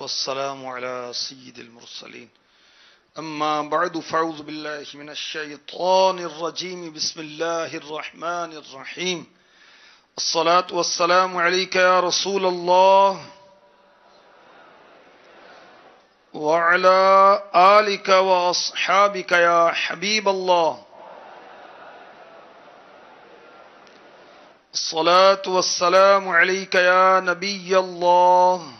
والسلام على سيد المرسلين أما بعد فأعوذ بالله من الشيطان الرجيم بسم الله الرحمن الرحيم الصلاة والسلام عليك يا رسول الله وعلى آلك وأصحابك يا حبيب الله الصلاة والسلام عليك يا نبي الله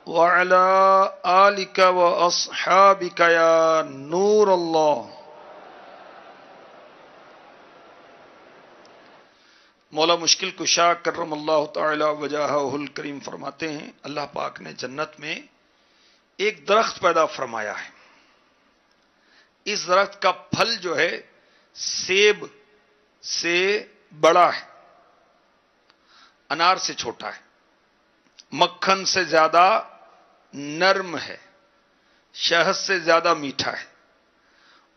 وعلى آلك وأصحابك يا نور الله. مولا مشکل کشا کرم اللہ تعالی وجہہ الکریم فرماتے ہیں اللہ پاک نے جنت میں ایک درخت پیدا فرمایا ہے. اس درخت کا پھل جو ہے سیب سے بڑا ہے، انار سے چھوٹا ہے، مکھن سے زیادہ نرم ہے، شہد سے زیادہ میٹھا ہے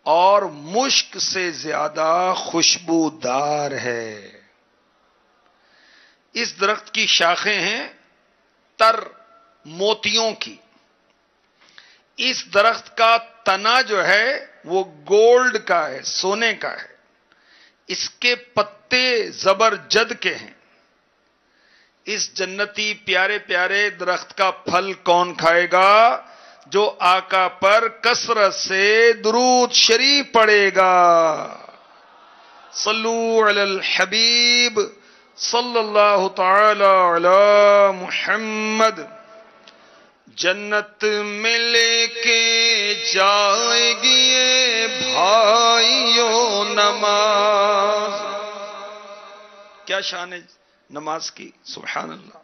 اور مشک سے زیادہ خوشبودار ہے. اس درخت کی شاخیں ہیں تر موتیوں کی. اس درخت کا تنا جو ہے وہ گولڈ کا ہے، سونے کا ہے. اس کے پتے زبرجد کے ہیں. اس جنتی پیارے پیارے درخت کا پھل کون کھائے گا؟ جو آقا پر کثرت سے درود شریف پڑے گا. صلو علی الحبیب صلی اللہ تعالی علی محمد. جنت میں لے کے جائے گی یہ بھائیوں نماز. کیا شان ہے نماز کی، سبحان اللہ.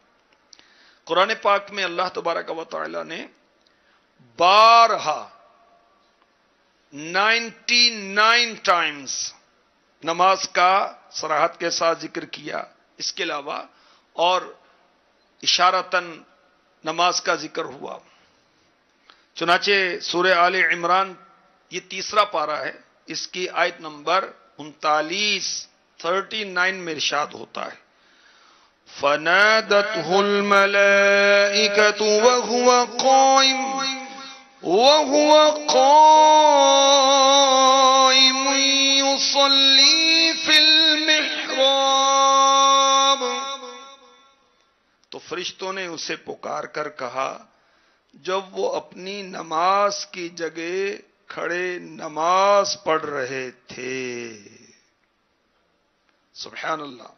قرآن پاک میں اللہ تبارک و تعالی نے بارہا 99 ٹائمز نماز کا صراحت کے ساتھ ذکر کیا. اس کے علاوہ اور اشارتاً نماز کا ذکر ہوا. چنانچہ سورہ آل عمران یہ تیسرا پارہ ہے، اس کی آیت نمبر 39 میں ارشاد ہوتا ہے فَنَادَتْهُ الْمَلَائِكَةُ وَهُوَ قَائِمٌ يُصَلِّي فِي الْمِحْرَابِ. تو فرشتوں نے اسے پکار کر کہا جب وہ اپنی نماز کی جگہ کھڑے نماز پڑھ رہے تھے. سبحان اللہ.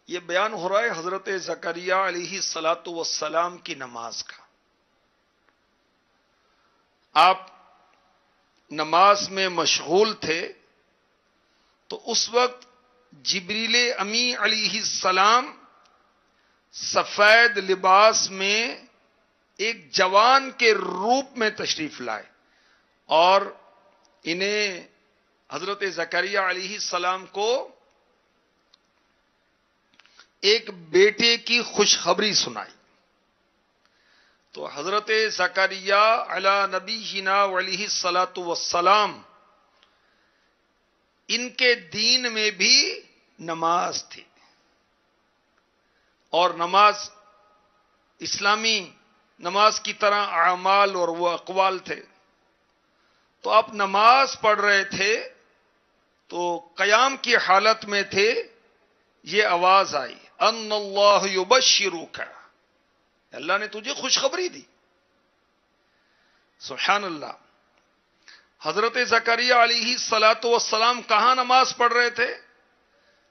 یہ بیان ہو رہا ہے حضرت زکریا علیہ السلام کی نماز کا. آپ نماز میں مشغول تھے تو اس وقت جبریل امی علیہ السلام سفید لباس میں ایک جوان کے روپ میں تشریف لائے اور انہیں حضرت زکریا علیہ السلام کو ایک بیٹے کی خوشخبری سنائی. تو حضرت زکریا علی نبینا علیہ السلام ان کے دین میں بھی نماز تھی اور نماز اسلامی نماز کی طرح اعمال اور وہ اقوال تھے. تو آپ نماز پڑھ رہے تھے تو قیام کی حالت میں تھے، یہ آواز آئی ان اللہ یبشرک، اللہ نے تجھے خوشخبری دی. سبحان اللہ. حضرت زکریا علیہ السلام کہاں نماز پڑھ رہے تھے؟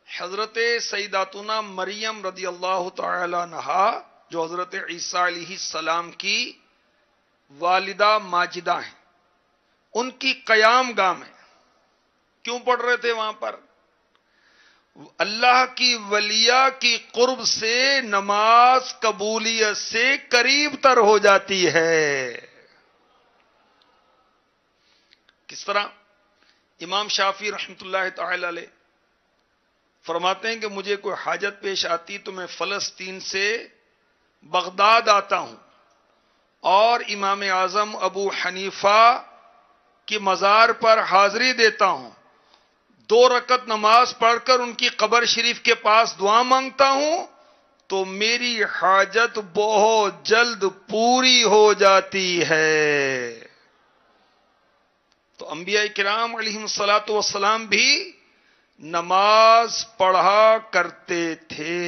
حضرت سیداتنا مریم رضی اللہ تعالی عنہا جو حضرت عیسیٰ علیہ السلام کی والدہ ماجدہ ہیں، ان کی قیام گاہ میں کیوں پڑھ رہے تھے؟ وہاں پر اللہ کی ولیہ کی قرب سے نماز قبولیت سے قریب تر ہو جاتی ہے. کس طرح؟ امام شافعی رحمۃ اللہ تعالی علیہ فرماتے ہیں کہ مجھے کوئی حاجت پیش آتی تو میں فلسطین سے بغداد آتا ہوں اور امام اعظم ابو حنیفہ کی مزار پر حاضری دیتا ہوں، 2 رکعت نماز پڑھ کر ان کی قبر شریف کے پاس دعا مانگتا ہوں تو میری حاجت بہت جلد پوری ہو جاتی ہے۔ تو انبیاء کرام علیہم الصلاۃ والسلام بھی نماز پڑھا کرتے تھے۔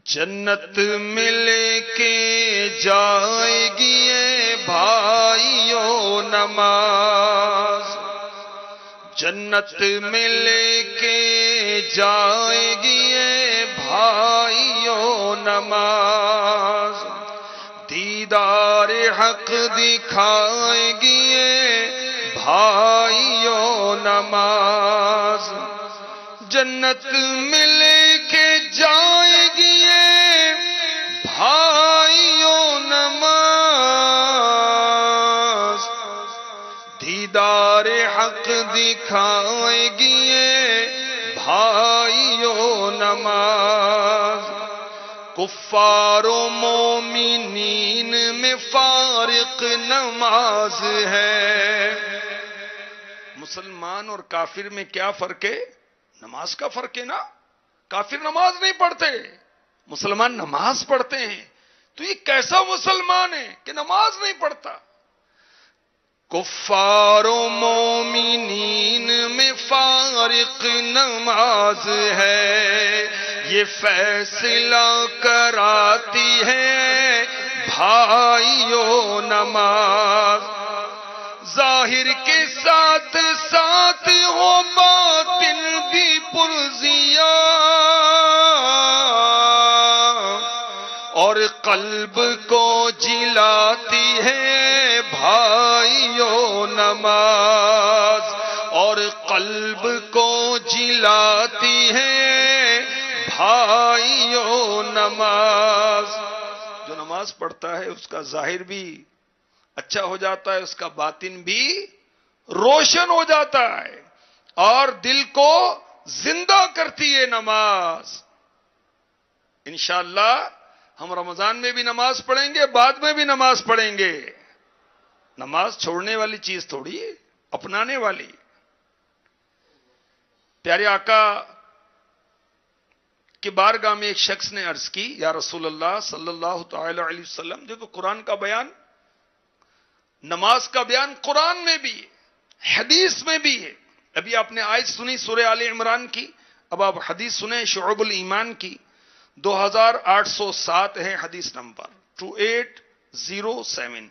جنت میں لے کے جائے گی اے بھائیو نماز، جنت میں لے کے جائے گی اے بھائیو نماز، دیدار حق دکھائے گی اے بھائیو نماز، جنت میں لے کے جائے گی اے بھائیو نماز، دیدار حق دکھائے گی اے بھائیو نماز، کفار و مومنین میں فارق نماز ہے۔ مسلمان اور کافر میں کیا فرق ہے؟ نماز کا فرق ہے نا۔ کافر نماز نہیں پڑھتے، مسلمان نماز پڑھتے ہیں۔ تو یہ کیسا مسلمان ہے کہ نماز نہیں پڑھتا؟ کفار و مومنین میں فارق نماز ہے، یہ فیصلہ کراتی ہے بھائیو نماز، ظاہر کے ساتھ ساتھ ہو باطن بھی پرزیاں، اور قلب کو جلاتی ہے بھائیو نماز، اور قلب کو جلاتی ہے بھائیو نماز۔ جو نماز پڑھتا ہے اس کا ظاہر بھی اچھا ہو جاتا ہے، اس کا باطن بھی روشن ہو جاتا ہے، اور دل کو زندہ کرتی ہے نماز۔ انشاءاللہ ہم رمضان میں بھی نماز پڑھیں گے، بعد میں بھی نماز پڑھیں گے۔ نماز چھوڑنے والی چیز تھوڑی ہے، اپنانے والی۔ پیارے آقا کی بارگاہ میں ایک شخص نے عرض کی، یا رسول اللہ صلی اللہ تعالی علیہ وسلم، دیکھو قرآن کا بیان، نماز کا بیان قرآن میں بھی ہے، حدیث میں بھی ہے۔ ابھی آپ نے آیت سنی سورہ آل عمران کی، اب آپ حدیث سنیں شعب الایمان کی، 2807 ہے حدیث نمبر 2807۔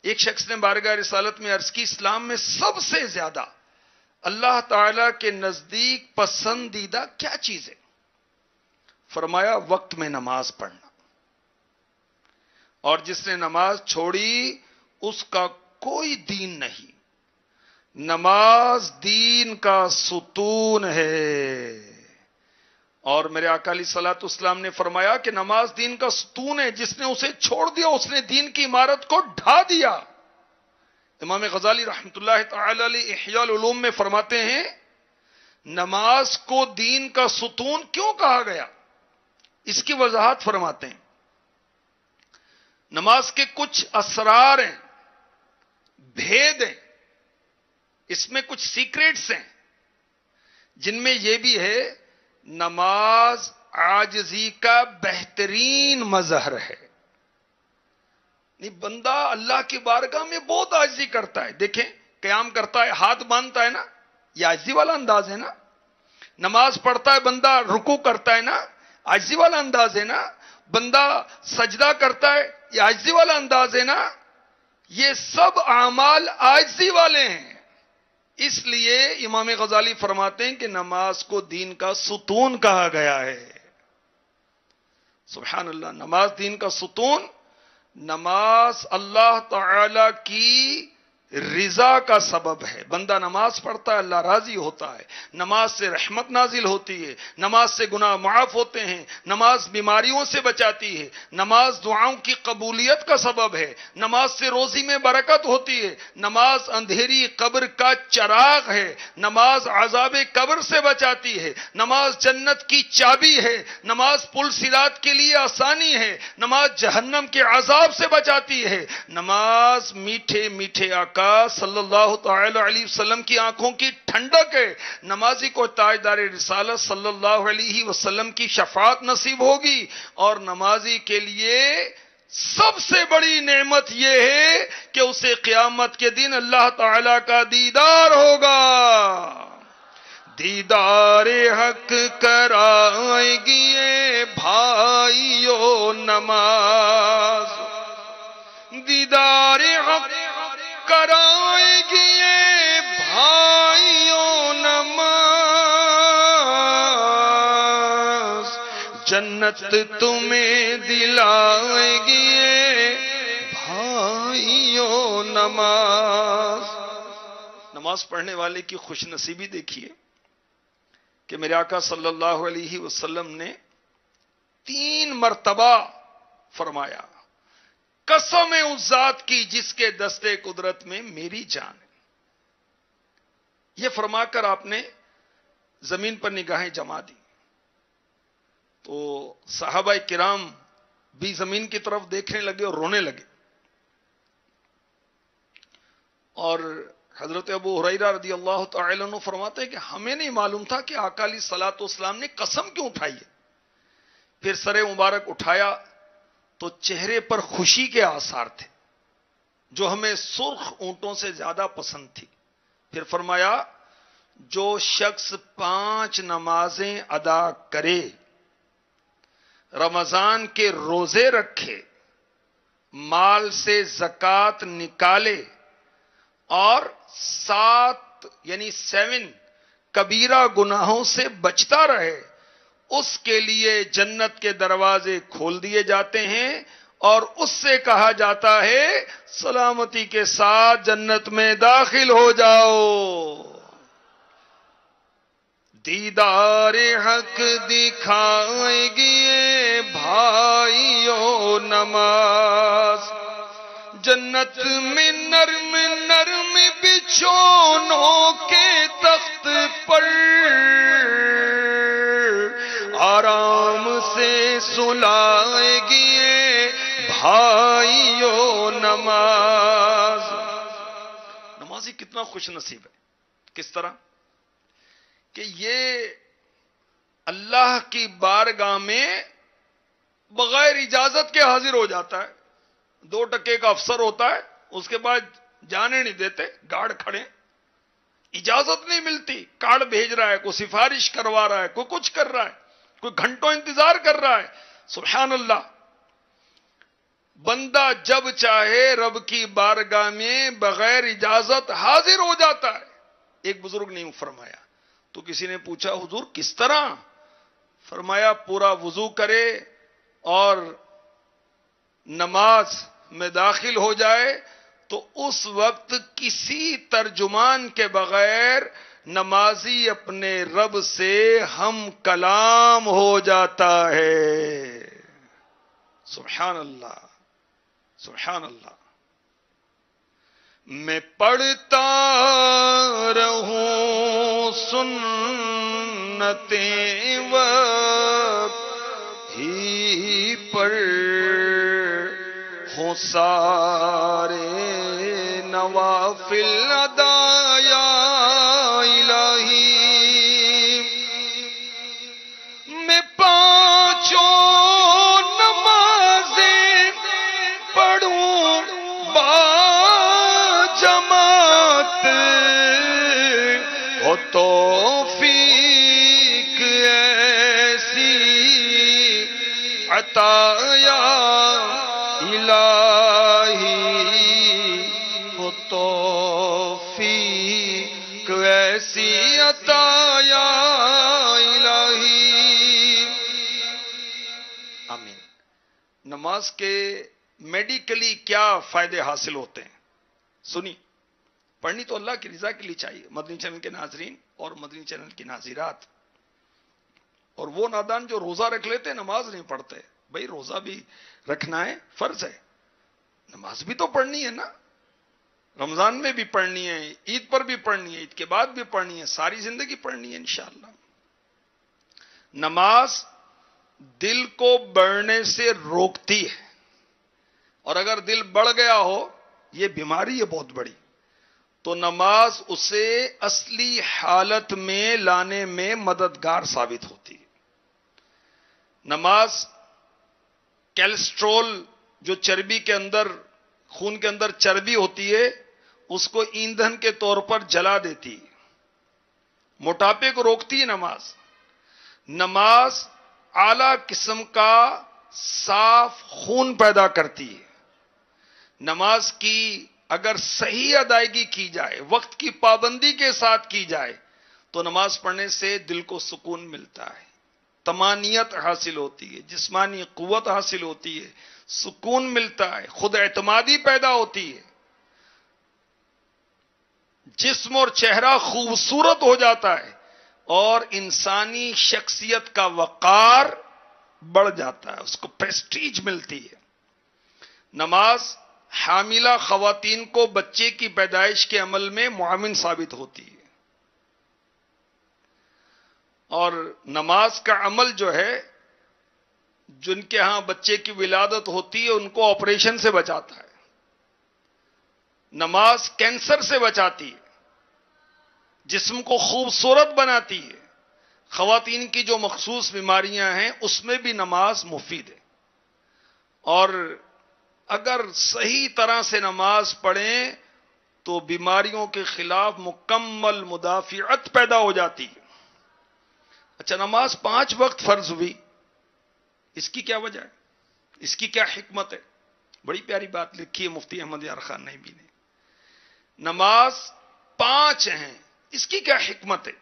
ایک شخص نے بارگاہ رسالت میں عرض کی، اسلام میں سب سے زیادہ اللہ تعالی کے نزدیک پسندیدہ کیا چیز ہے؟ فرمایا وقت میں نماز پڑھنا، اور جس نے نماز چھوڑی اس کا کوئی دین نہیں۔ نماز دین کا ستون ہے، اور میرے آقا علیہ الصلوۃ والسلام نے فرمایا کہ نماز دین کا ستون ہے، جس نے اسے چھوڑ دیا اس نے دین کی عمارت کو ڈھا دیا۔ امام غزالی رحمۃ اللہ تعالی علیہ احیاء العلوم میں فرماتے ہیں، نماز کو دین کا ستون کیوں کہا گیا؟ اس کی وضاحت فرماتے ہیں، نماز کے کچھ اسرار ہیں، بھید ہیں، اس میں کچھ سیکریٹس ہیں، جن میں یہ بھی ہے نماز عاجزی کا بہترین مظہر ہے۔ بندہ اللہ کی بارگاہ میں بہت عاجزی کرتا ہے، دیکھیں قیام کرتا ہے، ہاتھ باندھتا ہے نا، یہ عاجزی والا انداز ہے نا۔ نماز پڑھتا ہے بندہ، رکوع کرتا ہے نا، عاجزی والا انداز ہے نا۔ بندہ سجدہ کرتا ہے، یہ عاجزی والا انداز ہے نا۔ یہ سب اعمال عاجزی والے ہیں، اس لیے امام غزالی فرماتے ہیں کہ نماز کو دین کا ستون کہا گیا ہے۔ سبحان اللہ، نماز دین کا ستون۔ نماز اللہ تعالی کی رضا کا سبب ہے، بندہ نماز پڑھتا ہے اللہ راضی ہوتا ہے، نماز سے رحمت نازل ہوتی ہے، نماز سے گناہ معاف ہوتے ہیں، نماز بیماریوں سے بچاتی ہے، نماز دعاؤں کی قبولیت کا سبب ہے، نماز سے روزی میں برکت ہوتی ہے، نماز اندھیری قبر کا چراغ ہے، نماز عذاب قبر سے بچاتی ہے، نماز جنت کی چابی ہے، نماز پل صراط کے لیے آسانی ہے، نماز جہنم کے عذاب سے بچاتی ہے، نماز میٹھے میٹھے آقا صلی اللہ تعالی علیہ وسلم کی آنکھوں کی ٹھنڈک ہے. نمازی کو تاجدار رسالت صلی اللہ علیہ وسلم کی شفاعت نصیب ہوگی. اور نمازی کے لیے سب سے بڑی نعمت یہ ہے کہ اسے قیامت کے دن اللہ تعالی کا دیدار ہوگا. دیدار حق کرائے گی بھائیو نماز. دیدار حق کرائے گی بھائیو نماز. جنت تمہیں دلائے گی بھائیو نماز. نماز پڑھنے والے کی خوش نصیبی دیکھیے کہ میرے آقا صلی اللہ علیہ وسلم نے 3 مرتبہ فرمایا قسم ہے اس ذات کی جس کے دستے قدرت میں میری جان ہے. یہ فرما کر آپ نے زمین پر نگاہیں جما دی تو صحابہ کرام بھی زمین کی طرف دیکھنے لگے اور رونے لگے. اور حضرت ابو ہریرہ رضی اللہ تعالی عنہ فرماتے ہیں کہ ہمیں نہیں معلوم تھا کہ آقا علیہ الصلوۃ والسلام نے قسم کیوں اٹھائی ہے. پھر سر مبارک اٹھایا تو چہرے پر خوشی کے آثار تھے جو ہمیں سرخ اونٹوں سے زیادہ پسند تھی. پھر فرمایا جو شخص 5 نمازیں ادا کرے، رمضان کے روزے رکھے، مال سے زکوٰۃ نکالے اور 7 کبیرہ گناہوں سے بچتا رہے، اس کے لیے جنت کے دروازے کھول دیے جاتے ہیں اور اس سے کہا جاتا ہے سلامتی کے ساتھ جنت میں داخل ہو جاؤ. دیدار حق دکھائے گی بھائیو نماز. جنت میں نرم نرم بچھونوں کے تخت پر آرام سے سلائے گی بھائیو نماز. نمازی کتنا خوش نصیب ہے. کس طرح کہ یہ اللہ کی بارگاہ میں بغیر اجازت کے حاضر ہو جاتا ہے. 2 ٹکے کا افسر ہوتا ہے، اس کے بعد جانے نہیں دیتے، گارڈ کھڑے، اجازت نہیں ملتی. کارڈ بھیج رہا ہے، کوئی سفارش کروا رہا ہے، کوئی کچھ کر رہا ہے، کوئی گھنٹوں انتظار کر رہا ہے. سبحان اللہ. بندہ جب چاہے رب کی بارگاہ میں بغیر اجازت حاضر ہو جاتا ہے. ایک بزرگ نے فرمایا تو کسی نے پوچھا حضور کس طرح؟ فرمایا پورا وضو کرے اور نماز میں داخل ہو جائے تو اس وقت کسی ترجمان کے بغیر نمازی اپنے رب سے ہم کلام ہو جاتا ہے. سبحان اللہ سبحان اللہ. میں پڑھتا رہوں سنتیں وقت ہی پر، ہوں سارے نوافل ادا یا الہی. میں 5 نمازیں پڑھوں با جماعت، ہو توفیق ایسی عطا یا الہی، ہو توفیق ایسی عطا یا الہی. آمین. نماز کے میڈیکلی کیا فائدے حاصل ہوتے ہیں سنی. پڑھنی تو اللہ کی رضا کے لیے چاہیے. مدنی چینل کے ناظرین اور مدنی چینل کی ناظرات اور وہ نادان جو روزہ رکھ لیتے نماز نہیں پڑھتے. بھئی روزہ بھی رکھنا ہے، فرض ہے، نماز بھی تو پڑھنی ہے نا. رمضان میں بھی پڑھنی ہے، عید پر بھی پڑھنی ہے، عید کے بعد بھی پڑھنی ہے، ساری زندگی پڑھنی ہے انشاءاللہ. نماز دل کو بڑھنے سے روکتی ہے، اور اگر دل بڑھ گیا ہو یہ بیماری ہے بہت بڑی. تو نماز اسے اصلی حالت میں لانے میں مددگار ثابت ہوتی ہے۔ نماز کیلسٹرول، جو چربی کے اندر، خون کے اندر چربی ہوتی ہے، اس کو ایندھن کے طور پر جلا دیتی ہے، موٹاپے کو روکتی ہے نماز۔ نماز اعلی قسم کا صاف خون پیدا کرتی ہے۔ نماز کی اگر صحیح ادائیگی کی جائے، وقت کی پابندی کے ساتھ کی جائے، تو نماز پڑھنے سے دل کو سکون ملتا ہے، طمانینت حاصل ہوتی ہے، جسمانی قوت حاصل ہوتی ہے، سکون ملتا ہے، خود اعتمادی پیدا ہوتی ہے، جسم اور چہرہ خوبصورت ہو جاتا ہے، اور انسانی شخصیت کا وقار بڑھ جاتا ہے، اس کو پریسٹیج ملتی ہے۔ نماز حاملہ خواتین کو بچے کی پیدائش کے عمل میں معاون ثابت ہوتی ہے، اور نماز کا عمل جو ہے، جن کے ہاں بچے کی ولادت ہوتی ہے ان کو آپریشن سے بچاتا ہے۔ نماز کینسر سے بچاتی ہے، جسم کو خوبصورت بناتی ہے۔ خواتین کی جو مخصوص بیماریاں ہیں اس میں بھی نماز مفید ہے، اور اگر صحیح طرح سے نماز پڑھیں تو بیماریوں کے خلاف مکمل مدافعت پیدا ہو جاتی ہے۔ اچھا، نماز 5 وقت فرض ہوئی، اس کی کیا وجہ ہے؟ اس کی کیا حکمت ہے؟ بڑی پیاری بات لکھی ہے مفتی احمد یار خان نعیمی نے۔ نماز 5 ہیں، اس کی کیا حکمت ہے؟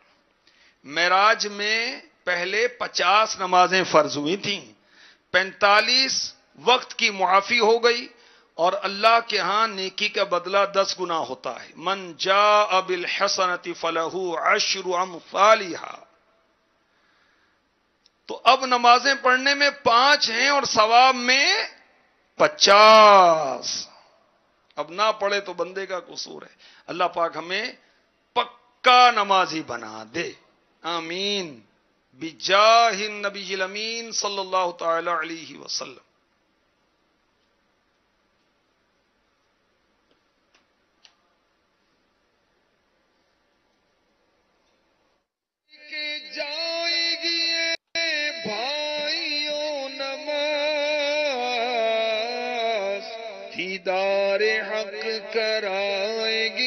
معراج میں پہلے 50 نمازیں فرض ہوئی تھیں، 45 وقت کی معافی ہو گئی، اور اللہ کے ہاں نیکی کا بدلہ 10 گنا ہوتا ہے۔ من جاء بالحسنۃ فلہ 10 امثالھا۔ تو اب نمازیں پڑھنے میں 5 ہیں اور ثواب میں 50۔ اب نہ پڑھے تو بندے کا قصور ہے۔ اللہ پاک ہمیں پکا نمازی بنا دے، آمین، بجاہ النبی الامین صلی اللہ تعالی علیہ وسلم۔ جائے گی بھائیوں نماز، دیدار حق کرائے گی